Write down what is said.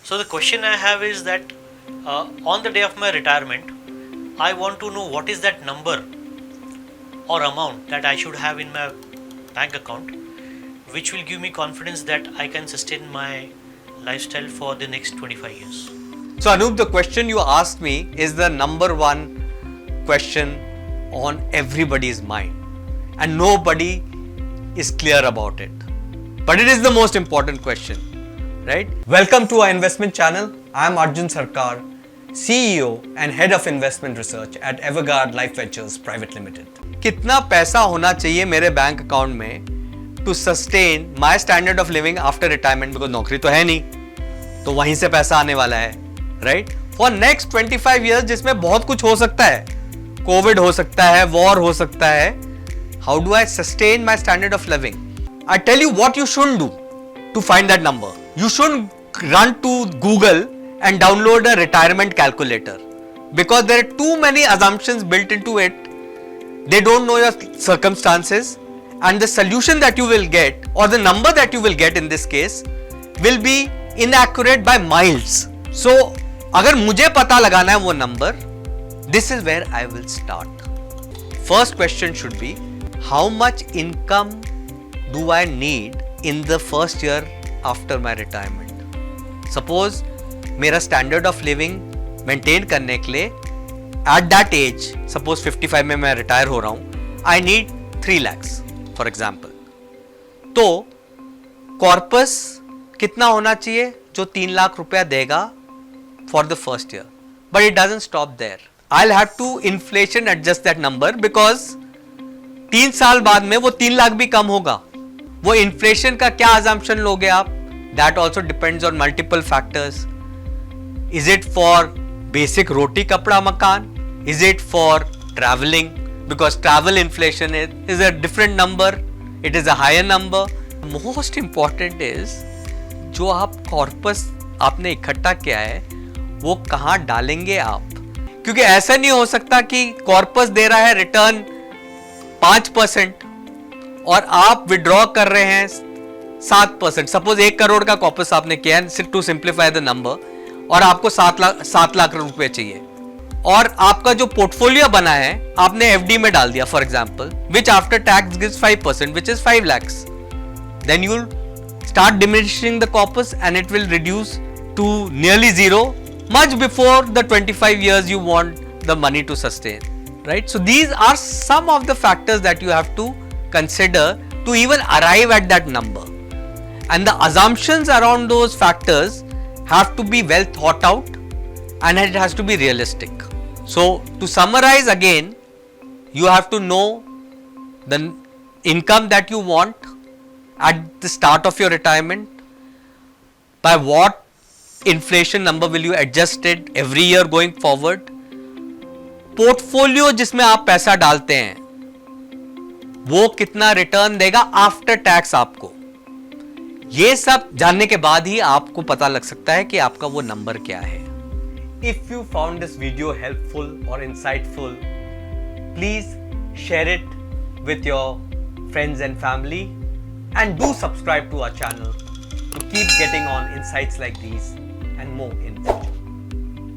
So the question I have is that on the day of my retirement, I want to know what is that number or amount that I should have in my bank account, which will give me confidence that I can sustain my lifestyle for the next 25 years. So Anup, the question you asked me is the number one question on everybody's mind, and nobody is clear about it. But it is the most important question, right? Welcome to our investment channel. I am Arjun Sarkar, CEO and Head of Investment Research at Everguard Life Ventures Private Limited. कितना पैसा होना चाहिए मेरे bank account में to sustain my standard of living after retirement, because नौकरी तो है नहीं, तो वहीं से पैसा आने वाला है, right? For next 25 years जिसमें बहुत कुछ हो सकता है, कोविड हो सकता है, वॉर हो सकता है. How do I sustain my standard of living? I tell you what you shouldn't do to find that number. You shouldn't run to Google and download a retirement calculator, because there are too many assumptions built into it. They don't know your circumstances, and the solution that you will get, or the number that you will get in this case, will be inaccurate by miles. So अगर मुझे पता लगाना है वो number, this is where I will start. First question should be, how much income do I need in the first year after my retirement? Suppose मेरा standard of living maintain करने के लिए at that age, suppose 55 में मैं retire हो रहा हूँ, I need 3 lakhs for example. तो corpus कितना होना चाहिए जो 3 लाख रुपया देगा for the first year? But it doesn't stop there. I'll have to inflation adjust that number, because 3 साल बाद में वो 3 लाख भी कम होगा. वो इन्फ्लेशन का क्या assumption लोगे आप? That also depends on multiple factors. Is it for basic roti kapda makan? Is it for traveling? Because travel inflation is a different number. It is a higher number. Most important is जो आप corpus आपने इकट्ठा किया है वो कहाँ डालेंगे आप? क्योंकि ऐसा नहीं हो सकता कि corpus दे रहा है रिटर्न 5% और आप विड्रॉ कर रहे हैं 7%. सपोज 1 करोड़ का कॉर्पस आपने किया है, टू सिंप्लीफाई द नंबर, और आपको 7 लाख रुपए चाहिए, और आपका जो पोर्टफोलियो बना है आपने एफडी में डाल दिया for example, which after tax gives 5%, which is 5 lakhs. Then you start diminishing the corpus and it will reduce to nearly zero much before the 25 years you want the money to sustain, right? So these are some of the factors that you have to consider to even arrive at that number, and the assumptions around those factors have to be well thought out, and it has to be realistic. So to summarize again, you have to know the income that you want at the start of your retirement, by what inflation number will you adjust it every year going forward, portfolio जिसमें आप पैसा डालते हैं वो कितना return देगा after tax आपको. ये सब जानने के बाद ही आपको पता लग सकता है कि आपका वो नंबर क्या है. If you found this video helpful or insightful, please share it with your friends and family, and do subscribe to our channel to keep getting on insights like these and more in future.